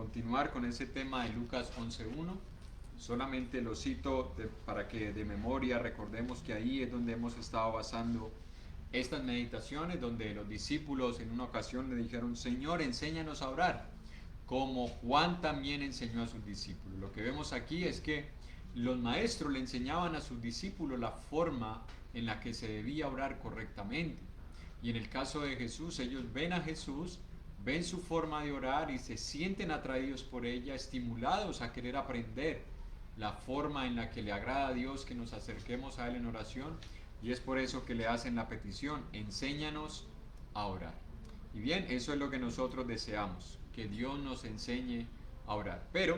continuar con ese tema de Lucas 11.1. Solamente lo cito para que de memoria recordemos que ahí es donde hemos estado basando estas meditaciones, donde los discípulos en una ocasión le dijeron: Señor, enséñanos a orar, como Juan también enseñó a sus discípulos. Lo que vemos aquí es que los maestros le enseñaban a sus discípulos la forma en la que se debía orar correctamente. Y en el caso de Jesús, ellos ven a Jesús, ven su forma de orar y se sienten atraídos por ella, estimulados a querer aprender la forma en la que le agrada a Dios que nos acerquemos a Él en oración, y es por eso que le hacen la petición: enséñanos a orar. Y bien, eso es lo que nosotros deseamos, que Dios nos enseñe a orar. Pero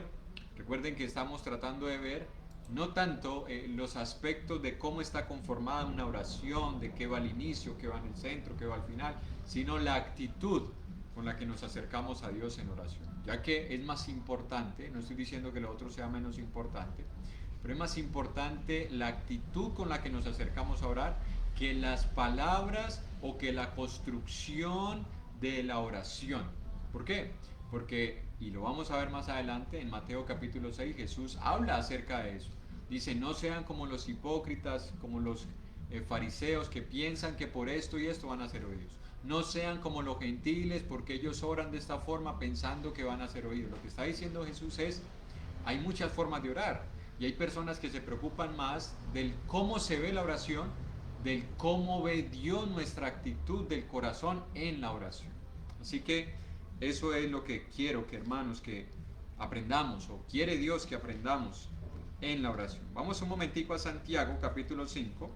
recuerden que estamos tratando de ver no tanto los aspectos de cómo está conformada una oración, de qué va al inicio, qué va en el centro, qué va al final, sino la actitud con la que nos acercamos a Dios en oración, ya que es más importante, no estoy diciendo que lo otro sea menos importante, pero es más importante la actitud con la que nos acercamos a orar que las palabras o que la construcción de la oración. ¿Por qué? Porque, y lo vamos a ver más adelante, en Mateo capítulo 6, Jesús habla acerca de eso. Dice: no sean como los hipócritas, como los fariseos, que piensan que por esto y esto van a ser oídos. No sean como los gentiles, porque ellos oran de esta forma pensando que van a ser oídos. Lo que está diciendo Jesús es: hay muchas formas de orar, y hay personas que se preocupan más del cómo se ve la oración, del cómo ve Dios nuestra actitud del corazón en la oración. Así que eso es lo que quiero, que hermanos, que aprendamos, o quiere Dios que aprendamos en la oración. Vamos un momentico a Santiago capítulo 5.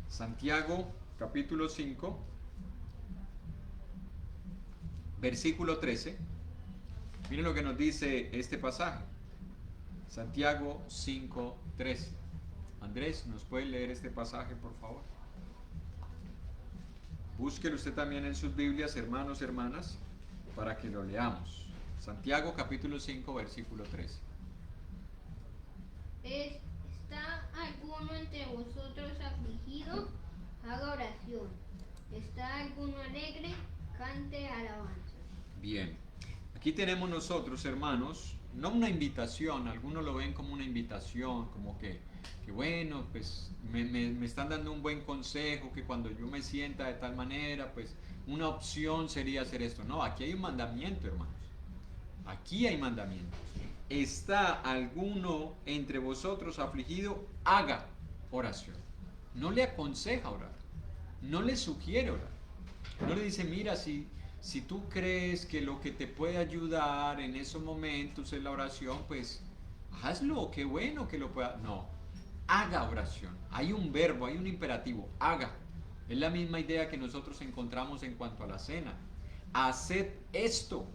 Santiago capítulo 5, versículo 13. Miren lo que nos dice este pasaje. Santiago 5, 13. Andrés, ¿nos puede leer este pasaje, por favor? Búsquelo usted también en sus Biblias, hermanos, hermanas, para que lo leamos. Santiago capítulo 5, versículo 13. ¿Está alguno entre vosotros afligido? Haga oración. ¿Está alguno alegre? Cante alabanzas. Bien, aquí tenemos nosotros, hermanos, no una invitación, algunos lo ven como una invitación, como que bueno, pues me están dando un buen consejo, que cuando yo me sienta de tal manera, pues una opción sería hacer esto. No, aquí hay un mandamiento, hermanos. Aquí hay mandamientos. ¿Está alguno entre vosotros afligido? Haga oración. No le aconseja orar, no le sugiere orar, no le dice: mira, si tú crees que lo que te puede ayudar en esos momentos es la oración, pues hazlo, qué bueno que lo pueda. No, haga oración. Hay un verbo, hay un imperativo: haga. Es la misma idea que nosotros encontramos en cuanto a la cena. Haced esto.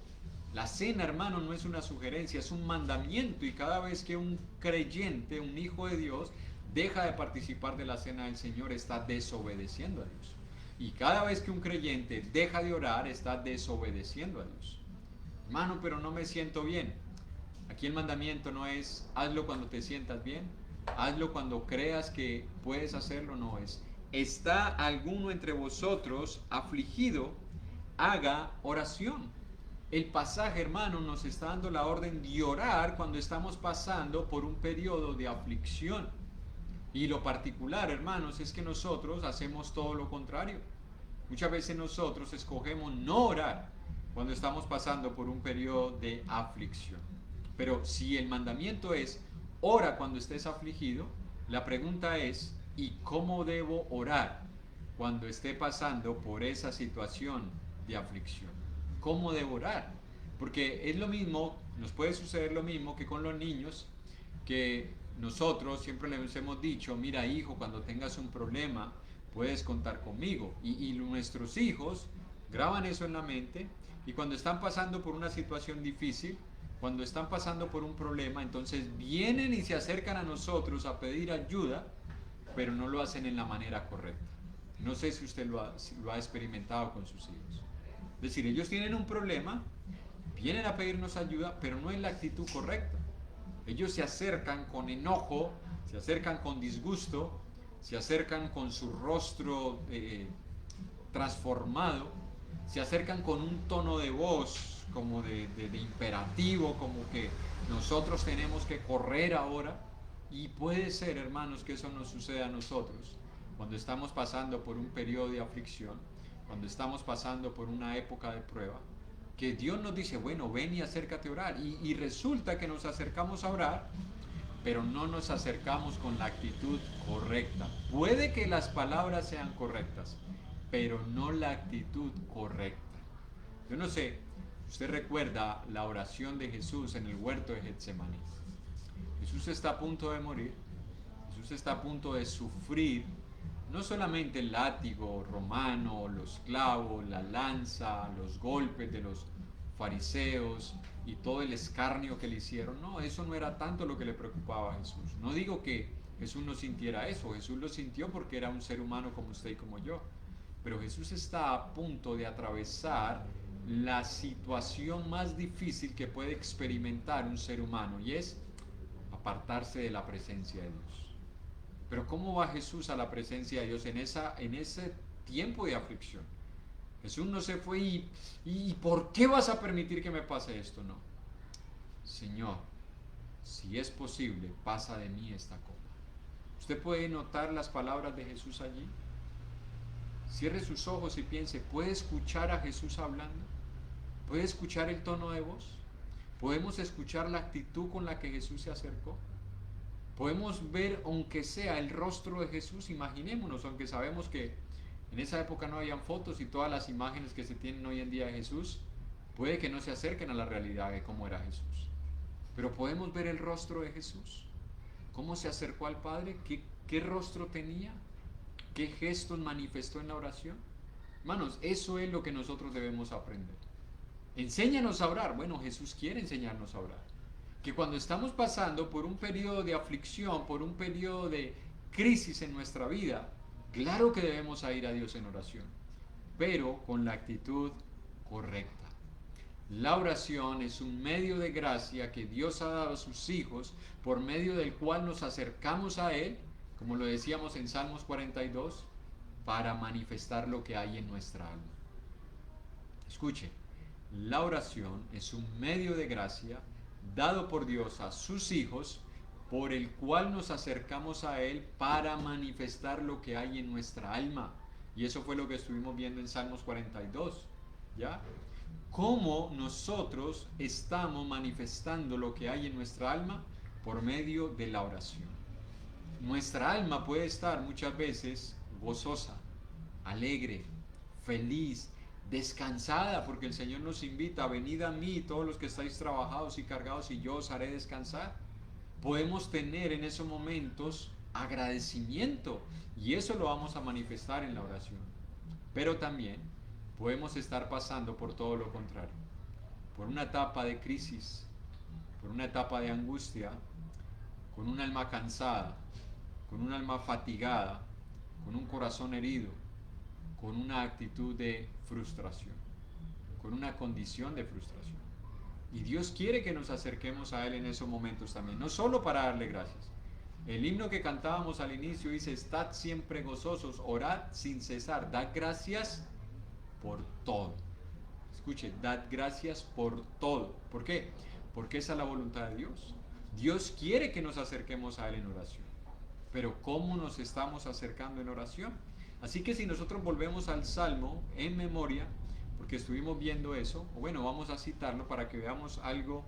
La cena, hermano, no es una sugerencia, es un mandamiento, y cada vez que un creyente, un hijo de Dios, deja de participar de la cena del Señor, está desobedeciendo a Dios. Y cada vez que un creyente deja de orar, está desobedeciendo a Dios. Hermano, pero no me siento bien. Aquí el mandamiento no es: hazlo cuando te sientas bien, hazlo cuando creas que puedes hacerlo. No, es: ¿está alguno entre vosotros afligido? Haga oración. El pasaje, hermano, nos está dando la orden de orar cuando estamos pasando por un periodo de aflicción. Y lo particular, hermanos, es que nosotros hacemos todo lo contrario. Muchas veces nosotros escogemos no orar cuando estamos pasando por un periodo de aflicción. Pero si el mandamiento es: ora cuando estés afligido, la pregunta es: ¿y cómo debo orar cuando esté pasando por esa situación de aflicción? ¿Cómo debo orar? Porque es lo mismo, nos puede suceder lo mismo que con los niños, que nosotros siempre les hemos dicho: mira, hijo, cuando tengas un problema puedes contar conmigo, y nuestros hijos graban eso en la mente, y cuando están pasando por una situación difícil, cuando están pasando por un problema, entonces vienen y se acercan a nosotros a pedir ayuda, pero no lo hacen en la manera correcta. No sé si usted lo ha experimentado con sus hijos. Es decir, ellos tienen un problema, vienen a pedirnos ayuda, pero no es la actitud correcta. Ellos se acercan con enojo, se acercan con disgusto, se acercan con su rostro transformado, se acercan con un tono de voz como de imperativo, como que nosotros tenemos que correr ahora. Y puede ser, hermanos, que eso nos suceda a nosotros cuando estamos pasando por un periodo de aflicción, cuando estamos pasando por una época de prueba, que Dios nos dice, bueno, ven y acércate a orar. Y resulta que nos acercamos a orar, pero no nos acercamos con la actitud correcta. Puede que las palabras sean correctas, pero no la actitud correcta. Yo no sé, usted recuerda la oración de Jesús en el huerto de Getsemaní. Jesús está a punto de morir, Jesús está a punto de sufrir no solamente el látigo romano, los clavos, la lanza, los golpes de los fariseos y todo el escarnio que le hicieron. No, eso no era tanto lo que le preocupaba a Jesús. No digo que Jesús no sintiera eso, Jesús lo sintió porque era un ser humano como usted y como yo. Pero Jesús está a punto de atravesar la situación más difícil que puede experimentar un ser humano, y es apartarse de la presencia de Dios. Pero ¿cómo va Jesús a la presencia de Dios en ese tiempo de aflicción? Jesús no se fue y ¿por qué vas a permitir que me pase esto? No. Señor, si es posible, pasa de mí esta copa. ¿Usted puede notar las palabras de Jesús allí? Cierre sus ojos y piense, ¿puede escuchar a Jesús hablando? ¿Puede escuchar el tono de voz? ¿Podemos escuchar la actitud con la que Jesús se acercó? Podemos ver, aunque sea el rostro de Jesús, imaginémonos, aunque sabemos que en esa época no habían fotos y todas las imágenes que se tienen hoy en día de Jesús, puede que no se acerquen a la realidad de cómo era Jesús. Pero podemos ver el rostro de Jesús, cómo se acercó al Padre, qué rostro tenía, qué gestos manifestó en la oración. Hermanos, eso es lo que nosotros debemos aprender. Enséñanos a orar. Bueno, Jesús quiere enseñarnos a orar. Que cuando estamos pasando por un periodo de aflicción, por un periodo de crisis en nuestra vida, claro que debemos ir a Dios en oración, pero con la actitud correcta. La oración es un medio de gracia que Dios ha dado a sus hijos, por medio del cual nos acercamos a Él, como lo decíamos en Salmos 42, para manifestar lo que hay en nuestra alma. Escuche, la oración es un medio de gracia dado por Dios a sus hijos, por el cual nos acercamos a Él para manifestar lo que hay en nuestra alma. Y eso fue lo que estuvimos viendo en Salmos 42, ¿ya? ¿Cómo nosotros estamos manifestando lo que hay en nuestra alma? Por medio de la oración. Nuestra alma puede estar muchas veces gozosa, alegre, feliz, descansada, porque el Señor nos invita, venid a mí todos los que estáis trabajados y cargados y yo os haré descansar. Podemos tener en esos momentos agradecimiento y eso lo vamos a manifestar en la oración. Pero también podemos estar pasando por todo lo contrario, por una etapa de crisis, por una etapa de angustia, con un alma cansada, con un alma fatigada, con un corazón herido, con una actitud de frustración, con una condición de frustración. Y Dios quiere que nos acerquemos a Él en esos momentos también, no solo para darle gracias. El himno que cantábamos al inicio dice, estad siempre gozosos, orad sin cesar, dad gracias por todo. Escuche, dad gracias por todo. ¿Por qué? Porque esa es la voluntad de Dios. Dios quiere que nos acerquemos a Él en oración. Pero ¿cómo nos estamos acercando en oración? Así que si nosotros volvemos al Salmo en memoria, porque estuvimos viendo eso, o bueno, vamos a citarlo para que veamos algo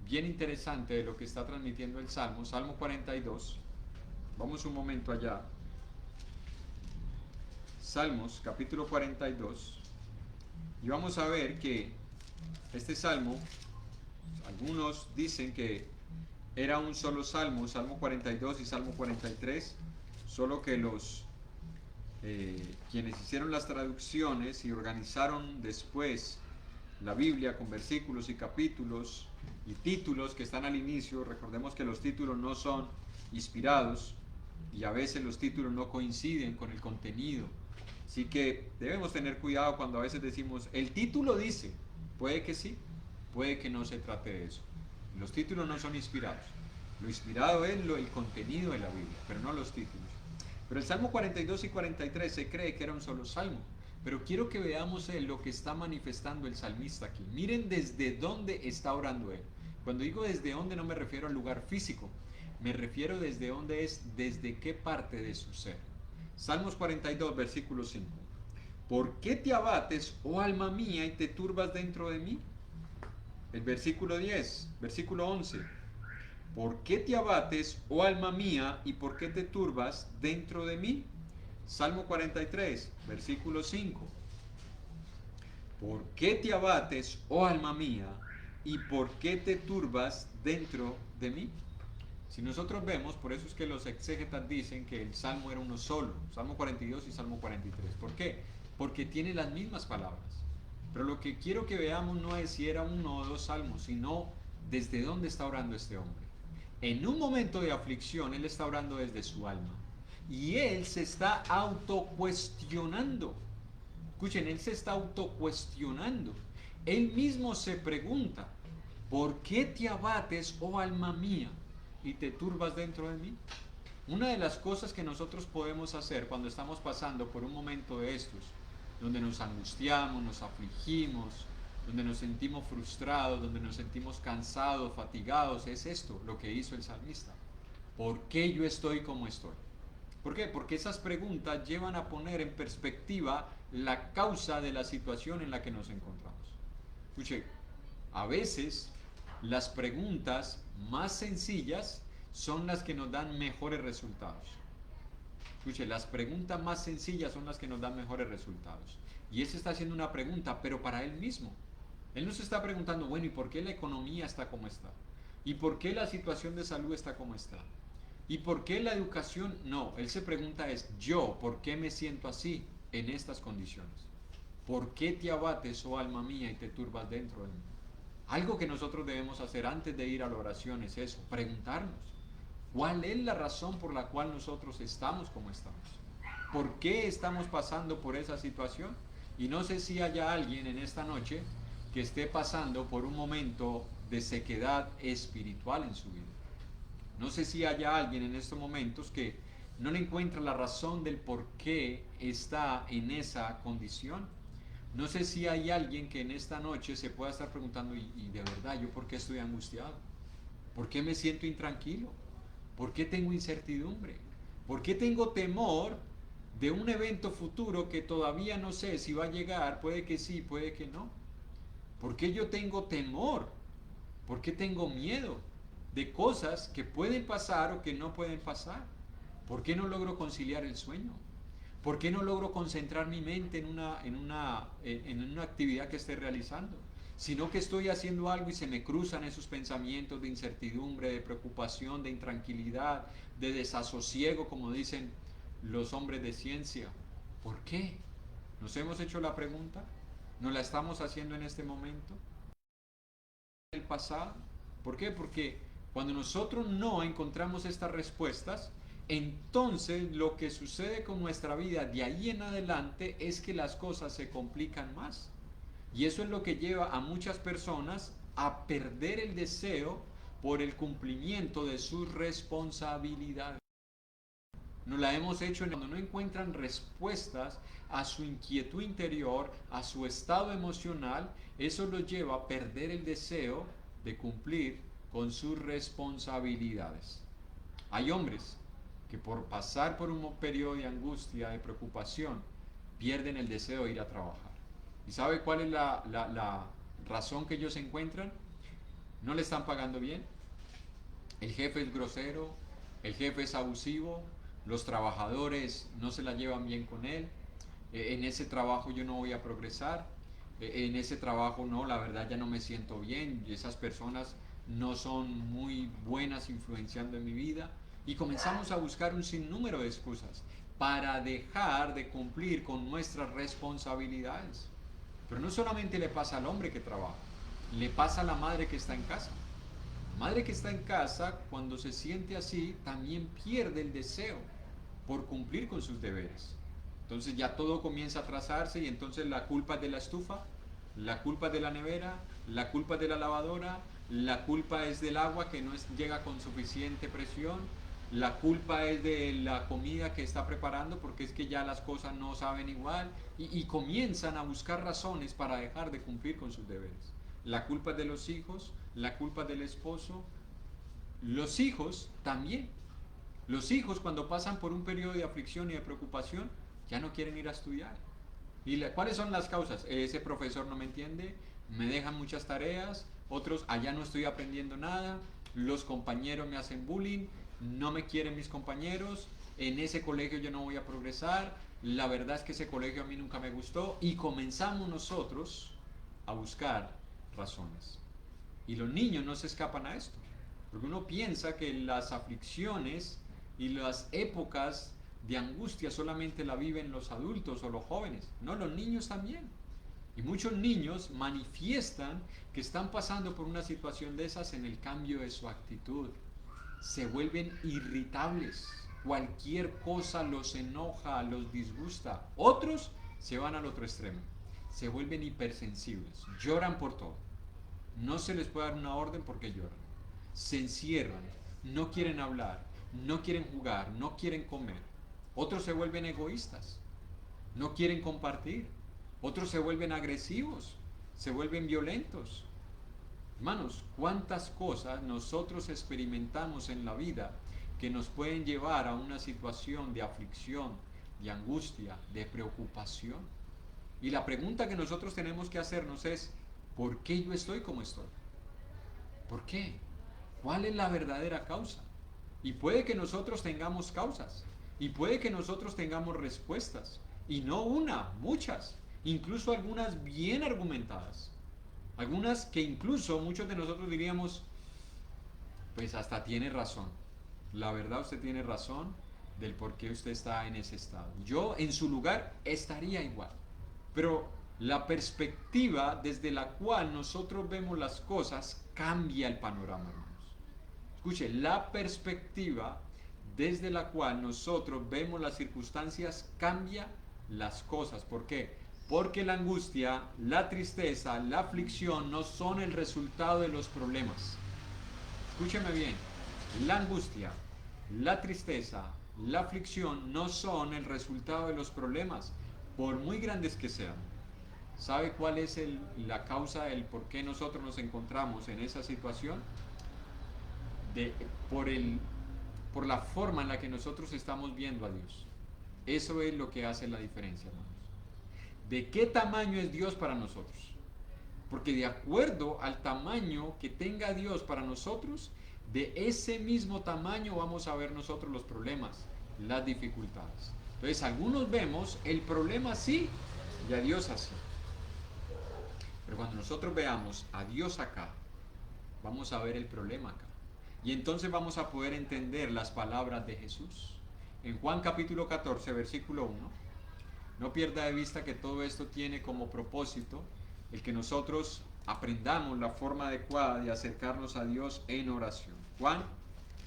bien interesante de lo que está transmitiendo el Salmo, Salmo 42. Vamos un momento allá. Salmos, capítulo 42. Y vamos a ver que este Salmo, algunos dicen que era un solo Salmo, Salmo 42 y Salmo 43, solo que los quienes hicieron las traducciones y organizaron después la Biblia con versículos y capítulos y títulos que están al inicio. Recordemos que los títulos no son inspirados y a veces los títulos no coinciden con el contenido, así que debemos tener cuidado cuando a veces decimos el título dice, puede que sí, puede que no se trate de eso. Los títulos no son inspirados, lo inspirado es el contenido de la Biblia, pero no los títulos. Pero el Salmo 42 y 43 se cree que era un solo salmo, Pero quiero que veamos lo que está manifestando el salmista aquí. Miren desde dónde está orando él. Cuando digo desde dónde no me refiero al lugar físico, me refiero desde dónde es, desde qué parte de su ser. Salmos 42, versículo 5. ¿Por qué te abates, oh alma mía, y te turbas dentro de mí? El versículo 10, versículo 11. ¿Por qué te abates, oh alma mía, y por qué te turbas dentro de mí? Salmo 43, versículo 5. ¿Por qué te abates, oh alma mía, y por qué te turbas dentro de mí? Si nosotros vemos, por eso es que los exégetas dicen que el salmo era uno solo, Salmo 42 y Salmo 43. ¿Por qué? Porque tiene las mismas palabras. Pero lo que quiero que veamos no es si era uno o dos salmos, sino desde dónde está orando este hombre. En un momento de aflicción, él está orando desde su alma. Y él se está autocuestionando. Escuchen, él se está autocuestionando. Él mismo se pregunta, ¿por qué te abates, oh alma mía, y te turbas dentro de mí? Una de las cosas que nosotros podemos hacer cuando estamos pasando por un momento de estos, donde nos angustiamos, nos afligimos, donde nos sentimos frustrados, donde nos sentimos cansados, fatigados, es esto lo que hizo el salmista. ¿Por qué yo estoy como estoy? ¿Por qué? Porque esas preguntas llevan a poner en perspectiva la causa de la situación en la que nos encontramos. Escuche, a veces las preguntas más sencillas son las que nos dan mejores resultados. Escuche, las preguntas más sencillas son las que nos dan mejores resultados. Y él se está haciendo una pregunta, pero para él mismo. Él no se está preguntando, bueno, ¿y por qué la economía está como está? ¿Y por qué la situación de salud está como está? ¿Y por qué la educación? No, él se pregunta es, yo, ¿por qué me siento así en estas condiciones? ¿Por qué te abates, oh alma mía, y te turbas dentro de mí? Algo que nosotros debemos hacer antes de ir a la oración es eso, preguntarnos, ¿cuál es la razón por la cual nosotros estamos como estamos? ¿Por qué estamos pasando por esa situación? Y no sé si haya alguien en esta noche que esté pasando por un momento de sequedad espiritual en su vida. No sé si haya alguien en estos momentos que no le encuentra la razón del por qué está en esa condición. No sé si hay alguien que en esta noche se pueda estar preguntando, y de verdad, ¿yo por qué estoy angustiado? ¿Por qué me siento intranquilo? ¿Por qué tengo incertidumbre? ¿Por qué tengo temor de un evento futuro que todavía no sé si va a llegar? Puede que sí, puede que no. ¿Por qué yo tengo temor? ¿Por qué tengo miedo de cosas que pueden pasar o que no pueden pasar? ¿Por qué no logro conciliar el sueño? ¿Por qué no logro concentrar mi mente en una actividad que esté realizando? Sino que estoy haciendo algo y se me cruzan esos pensamientos de incertidumbre, de preocupación, de intranquilidad, de desasosiego, como dicen los hombres de ciencia. ¿Por qué? ¿Nos hemos hecho la pregunta? ¿Nos la estamos haciendo en este momento? ¿El pasado? ¿Por qué? Porque cuando nosotros no encontramos estas respuestas, entonces lo que sucede con nuestra vida de ahí en adelante es que las cosas se complican más. Y eso es lo que lleva a muchas personas a perder el deseo por el cumplimiento de sus responsabilidades. Nos la hemos hecho cuando no encuentran respuestas a su inquietud interior, a su estado emocional, eso los lleva a perder el deseo de cumplir con sus responsabilidades. Hay hombres que por pasar por un periodo de angustia, de preocupación, pierden el deseo de ir a trabajar. ¿Y sabe cuál es la razón que ellos encuentran? No le están pagando bien, el jefe es grosero, el jefe es abusivo, los trabajadores no se la llevan bien con él, en ese trabajo yo no voy a progresar, en ese trabajo no, la verdad ya no me siento bien, y esas personas no son muy buenas influenciando en mi vida, y comenzamos a buscar un sinnúmero de excusas para dejar de cumplir con nuestras responsabilidades. Pero no solamente le pasa al hombre que trabaja, le pasa a la madre que está en casa. La madre que está en casa, cuando se siente así, también pierde el deseo por cumplir con sus deberes. Entonces ya todo comienza a atrasarse y entonces la culpa es de la estufa, la culpa es de la nevera, la culpa es de la lavadora, la culpa es del agua que no llega con suficiente presión, la culpa es de la comida que está preparando porque es que ya las cosas no saben igual y comienzan a buscar razones para dejar de cumplir con sus deberes. La culpa es de los hijos, la culpa es del esposo, los hijos también. Los hijos cuando pasan por un periodo de aflicción y de preocupación ya no quieren ir a estudiar. ¿Y cuáles son las causas? Ese profesor no me entiende, me dejan muchas tareas, otros allá no estoy aprendiendo nada, los compañeros me hacen bullying, no me quieren mis compañeros, en ese colegio yo no voy a progresar, la verdad es que ese colegio a mí nunca me gustó y comenzamos nosotros a buscar razones. Y los niños no se escapan a esto, porque uno piensa que las aflicciones y las épocas de angustia solamente la viven los adultos o los jóvenes, no, los niños también. Y muchos niños manifiestan que están pasando por una situación de esas en el cambio de su actitud. Se vuelven irritables, cualquier cosa los enoja, los disgusta. Otros se van al otro extremo, se vuelven hipersensibles, lloran por todo. No se les puede dar una orden porque lloran. Se encierran, no quieren hablar, no quieren jugar, no quieren comer. Otros se vuelven egoístas, no quieren compartir. Otros se vuelven agresivos, se vuelven violentos. Hermanos, cuántas cosas nosotros experimentamos en la vida que nos pueden llevar a una situación de aflicción, de angustia, de preocupación. Y la pregunta que nosotros tenemos que hacernos es, ¿por qué yo estoy como estoy? ¿Por qué? ¿Cuál es la verdadera causa? Y puede que nosotros tengamos causas, y puede que nosotros tengamos respuestas, y no una, muchas, incluso algunas bien argumentadas, algunas que incluso muchos de nosotros diríamos, pues hasta tiene razón, la verdad usted tiene razón del por qué usted está en ese estado. Yo en su lugar estaría igual, pero la perspectiva desde la cual nosotros vemos las cosas cambia el panorama, hermanos. Escuche, la perspectiva desde la cual nosotros vemos las circunstancias cambia las cosas. ¿Por qué? Porque la angustia, la tristeza, la aflicción no son el resultado de los problemas. Escúcheme bien, la angustia, la tristeza, la aflicción no son el resultado de los problemas, por muy grandes que sean. ¿Sabe cuál es la causa del por qué nosotros nos encontramos en esa situación? Por la forma en la que nosotros estamos viendo a Dios. Eso es lo que hace la diferencia, hermanos. ¿De qué tamaño es Dios para nosotros? Porque de acuerdo al tamaño que tenga Dios para nosotros, de ese mismo tamaño vamos a ver nosotros los problemas, las dificultades. Entonces, algunos vemos el problema así y a Dios así. Pero cuando nosotros veamos a Dios acá, vamos a ver el problema acá. Y entonces vamos a poder entender las palabras de Jesús. En Juan capítulo 14, versículo 1, no pierda de vista que todo esto tiene como propósito el que nosotros aprendamos la forma adecuada de acercarnos a Dios en oración. Juan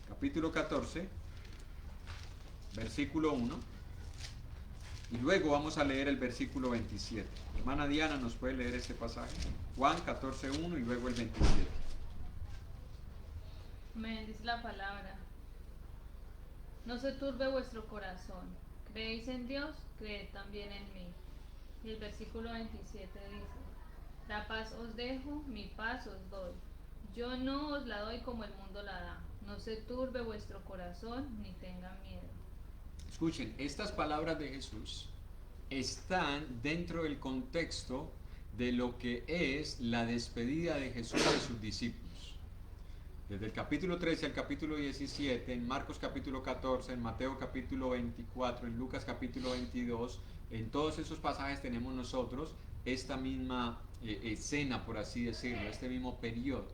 capítulo 14, versículo 1, y luego vamos a leer el versículo 27. Hermana Diana, ¿nos puede leer este pasaje? Juan 14, 1 y luego el 27. Me bendice la palabra. No se turbe vuestro corazón. Creéis en Dios, creed también en mí. Y el versículo 27 dice, la paz os dejo, mi paz os doy. Yo no os la doy como el mundo la da. No se turbe vuestro corazón, ni tengan miedo. Escuchen, estas palabras de Jesús están dentro del contexto de lo que es la despedida de Jesús de sus discípulos. Desde el capítulo 13 al capítulo 17, en Marcos capítulo 14, en Mateo capítulo 24, en Lucas capítulo 22, en todos esos pasajes tenemos nosotros esta misma escena, por así decirlo, este mismo periodo.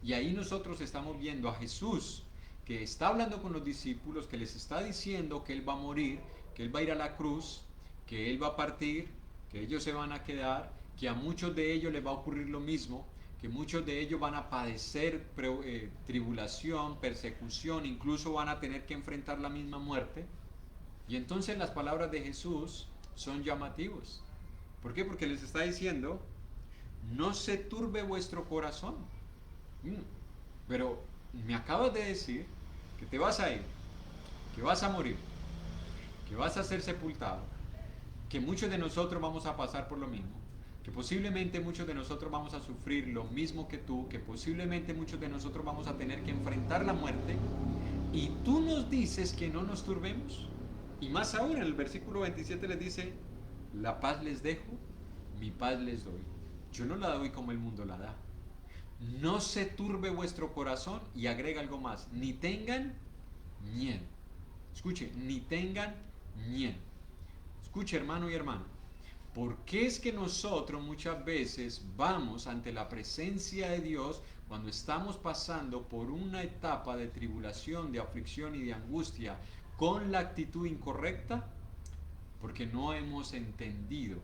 Y ahí nosotros estamos viendo a Jesús que está hablando con los discípulos, que les está diciendo que Él va a morir, que Él va a ir a la cruz, que Él va a partir, que ellos se van a quedar, que a muchos de ellos les va a ocurrir lo mismo, que muchos de ellos van a padecer tribulación, persecución, incluso van a tener que enfrentar la misma muerte. Y entonces las palabras de Jesús son llamativos. ¿Por qué? Porque les está diciendo, no se turbe vuestro corazón. Pero me acabas de decir que te vas a ir, que vas a morir, que vas a ser sepultado, que muchos de nosotros vamos a pasar por lo mismo, que posiblemente muchos de nosotros vamos a sufrir lo mismo que tú, que posiblemente muchos de nosotros vamos a tener que enfrentar la muerte, y tú nos dices que no nos turbemos. Y más aún en el versículo 27 les dice, la paz les dejo, mi paz les doy. Yo no la doy como el mundo la da. No se turbe vuestro corazón, y agrega algo más, ni tengan miedo. Escuche, ni tengan miedo. Escuche, hermano y hermana, ¿por qué es que nosotros muchas veces vamos ante la presencia de Dios cuando estamos pasando por una etapa de tribulación, de aflicción y de angustia con la actitud incorrecta? Porque no hemos entendido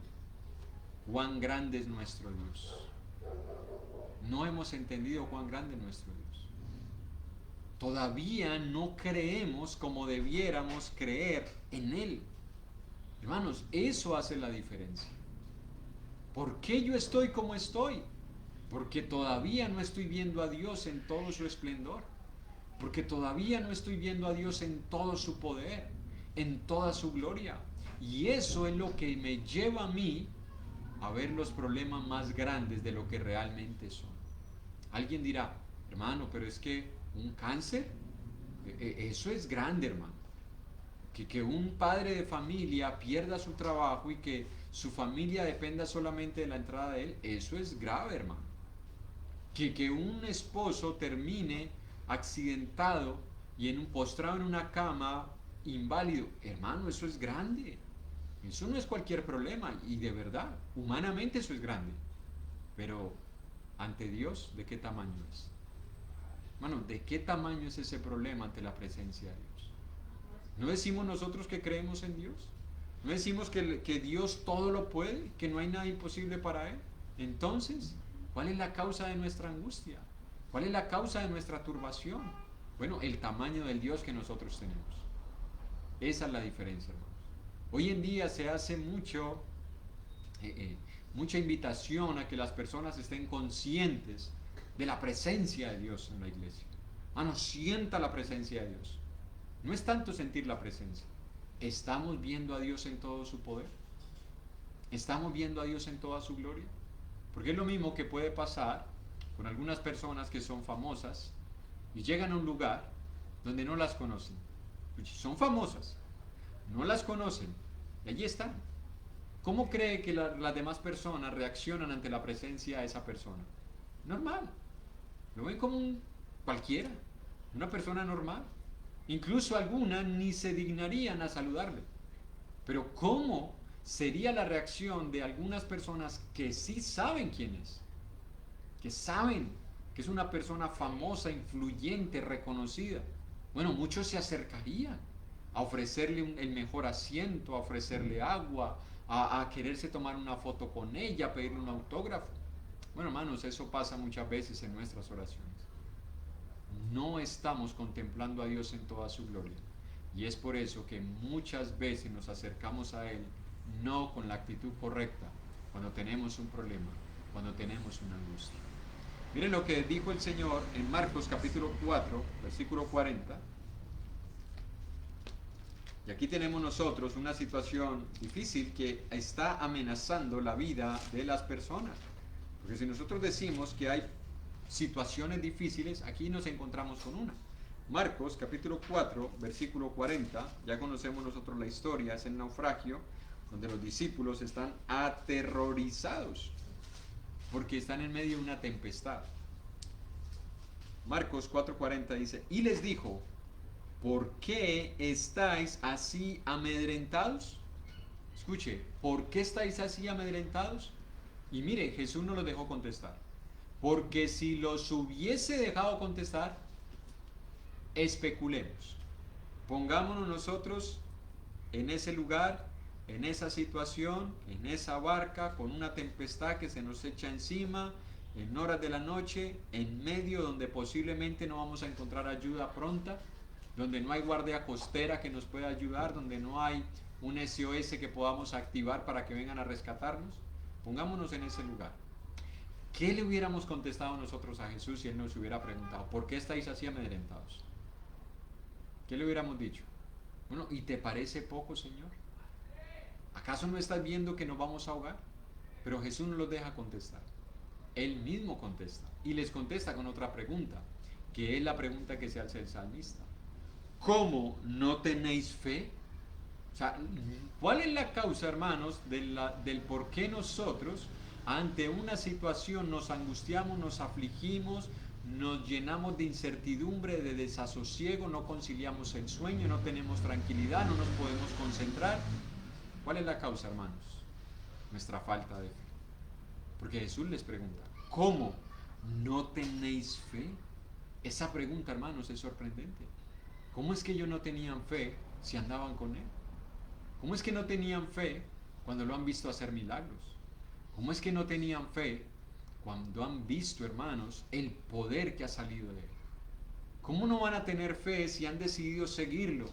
cuán grande es nuestro Dios. No hemos entendido cuán grande es nuestro Dios. Todavía no creemos como debiéramos creer en Él. Hermanos, eso hace la diferencia. ¿Por qué yo estoy como estoy? Porque todavía no estoy viendo a Dios en todo su esplendor. Porque todavía no estoy viendo a Dios en todo su poder, en toda su gloria. Y eso es lo que me lleva a mí a ver los problemas más grandes de lo que realmente son. Alguien dirá, hermano, pero es que un cáncer, eso es grande, hermano. Que un padre de familia pierda su trabajo y que su familia dependa solamente de la entrada de él, eso es grave, hermano. Que un esposo termine accidentado y postrado en una cama inválido, hermano, eso es grande. Eso no es cualquier problema, y de verdad, humanamente eso es grande. Pero ante Dios, ¿de qué tamaño es? Hermano, ¿de qué tamaño es ese problema ante la presencia de Dios? ¿No decimos nosotros que creemos en Dios? ¿No decimos que Dios todo lo puede, que no hay nada imposible para Él? Entonces, ¿cuál es la causa de nuestra angustia? ¿Cuál es la causa de nuestra turbación? Bueno, el tamaño del Dios que nosotros tenemos. Esa es la diferencia, hermanos. Hoy en día se hace mucha invitación a que las personas estén conscientes de la presencia de Dios en la iglesia. Hermanos, sienta la presencia de Dios. No es tanto sentir la presencia. ¿Estamos viendo a Dios en todo su poder? ¿Estamos viendo a Dios en toda su gloria? Porque es lo mismo que puede pasar con algunas personas que son famosas y llegan a un lugar donde no las conocen. Son famosas, no las conocen, y allí están. ¿Cómo cree que las demás personas reaccionan ante la presencia de esa persona? Normal. Lo ven como cualquiera, una persona normal. Incluso algunas ni se dignarían a saludarle. Pero ¿cómo sería la reacción de algunas personas que sí saben quién es? Que saben que es una persona famosa, influyente, reconocida. Bueno, muchos se acercarían a ofrecerle el mejor asiento, a ofrecerle agua, a quererse tomar una foto con ella, a pedirle un autógrafo. Bueno, hermanos, eso pasa muchas veces en nuestras oraciones. No estamos contemplando a Dios en toda su gloria. Y es por eso que muchas veces nos acercamos a Él no con la actitud correcta, cuando tenemos un problema, cuando tenemos una angustia. Miren lo que dijo el Señor en Marcos capítulo 4, versículo 40. Y aquí tenemos nosotros una situación difícil que está amenazando la vida de las personas. Porque si nosotros decimos que hay situaciones difíciles, aquí nos encontramos con una. Marcos capítulo 4, versículo 40, ya conocemos nosotros la historia, es el naufragio, donde los discípulos están aterrorizados, porque están en medio de una tempestad. Marcos 4:40 dice, y les dijo, ¿por qué estáis así amedrentados? Escuche, ¿por qué estáis así amedrentados? Y mire, Jesús no los dejó contestar, porque si los hubiese dejado contestar, especulemos. Pongámonos nosotros en ese lugar, en esa situación, en esa barca, con una tempestad que se nos echa encima, en horas de la noche, en medio donde posiblemente no vamos a encontrar ayuda pronta, donde no hay guardia costera que nos pueda ayudar, donde no hay un SOS que podamos activar para que vengan a rescatarnos. Pongámonos en ese lugar. ¿Qué le hubiéramos contestado nosotros a Jesús si Él nos hubiera preguntado, ¿por qué estáis así amedrentados? ¿Qué le hubiéramos dicho? Bueno, ¿y te parece poco, Señor? ¿Acaso no estás viendo que nos vamos a ahogar? Pero Jesús no los deja contestar. Él mismo contesta. Y les contesta con otra pregunta, que es la pregunta que se hace el salmista. ¿Cómo no tenéis fe? O sea, ¿cuál es la causa, hermanos, del por qué nosotros ante una situación nos angustiamos, nos afligimos, nos llenamos de incertidumbre, de desasosiego, no conciliamos el sueño, no tenemos tranquilidad, no nos podemos concentrar? ¿Cuál es la causa, hermanos? Nuestra falta de fe. Porque Jesús les pregunta, ¿cómo no tenéis fe? Esa pregunta, hermanos, es sorprendente. ¿Cómo es que ellos no tenían fe si andaban con Él? ¿Cómo es que no tenían fe cuando lo han visto hacer milagros? ¿Cómo es que no tenían fe cuando han visto, hermanos, el poder que ha salido de Él? ¿Cómo no van a tener fe si han decidido seguirlo?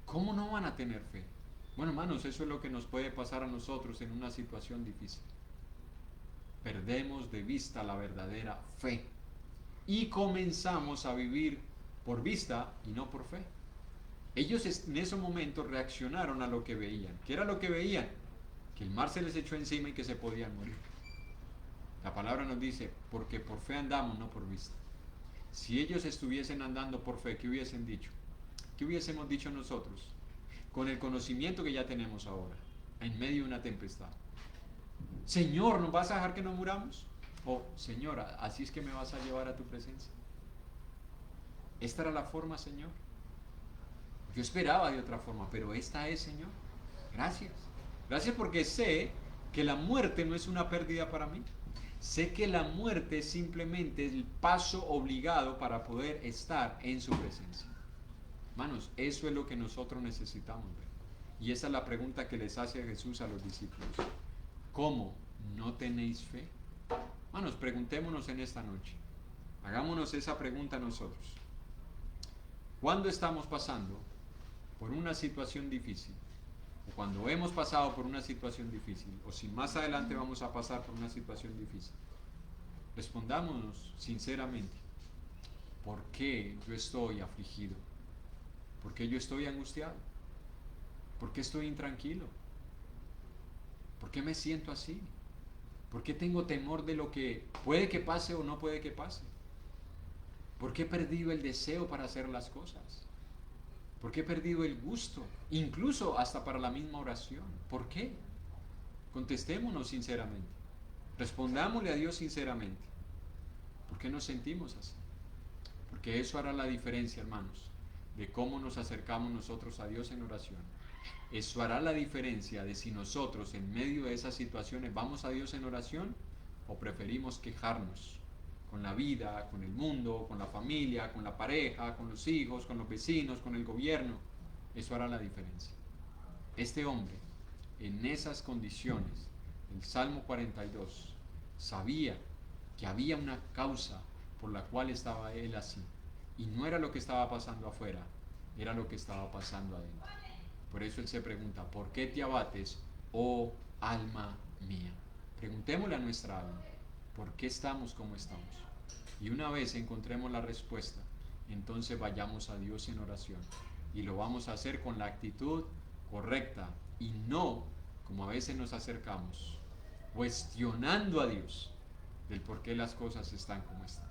¿Cómo no van a tener fe? Bueno, hermanos, eso es lo que nos puede pasar a nosotros en una situación difícil. Perdemos de vista la verdadera fe y comenzamos a vivir por vista y no por fe. Ellos en esos momentos reaccionaron a lo que veían. ¿Qué era lo que veían? Que el mar se les echó encima y que se podían morir. La palabra nos dice, porque por fe andamos, no por vista. Si ellos estuviesen andando por fe, ¿qué hubiesen dicho? ¿Qué hubiésemos dicho nosotros? Con el conocimiento que ya tenemos ahora, en medio de una tempestad. Señor, ¿nos vas a dejar que nos muramos? O, Señora, así es que me vas a llevar a tu presencia. Esta era la forma, Señor. Yo esperaba de otra forma, pero esta es, Señor. Gracias. Gracias porque sé que la muerte no es una pérdida para mí. Sé que la muerte es simplemente el paso obligado para poder estar en su presencia. Hermanos, eso es lo que nosotros necesitamos ver. Y esa es la pregunta que les hace Jesús a los discípulos. ¿Cómo no tenéis fe? Hermanos, preguntémonos en esta noche. Hagámonos esa pregunta nosotros. ¿Cuándo estamos pasando por una situación difícil? O cuando hemos pasado por una situación difícil, o si más adelante vamos a pasar por una situación difícil, respondámonos sinceramente. ¿Por qué yo estoy afligido? ¿Por qué yo estoy angustiado? ¿Por qué estoy intranquilo? ¿Por qué me siento así? ¿Por qué tengo temor de lo que puede que pase o no puede que pase? ¿Por qué he perdido el deseo para hacer las cosas? ¿Por qué he perdido el gusto? Incluso hasta para la misma oración. ¿Por qué? Contestémonos sinceramente. Respondámosle a Dios sinceramente. ¿Por qué nos sentimos así? Porque eso hará la diferencia, hermanos, de cómo nos acercamos nosotros a Dios en oración. Eso hará la diferencia de si nosotros en medio de esas situaciones vamos a Dios en oración o preferimos quejarnos con la vida, con el mundo, con la familia, con la pareja, con los hijos, con los vecinos, con el gobierno. Eso hará la diferencia. Este hombre, en esas condiciones, el Salmo 42, sabía que había una causa por la cual estaba él así. Y no era lo que estaba pasando afuera, era lo que estaba pasando adentro. Por eso él se pregunta, ¿por qué te abates, oh alma mía? Preguntémosle a nuestra alma, ¿por qué estamos como estamos? Y una vez encontremos la respuesta, entonces vayamos a Dios en oración. Y lo vamos a hacer con la actitud correcta y no, como a veces nos acercamos, cuestionando a Dios del por qué las cosas están como están.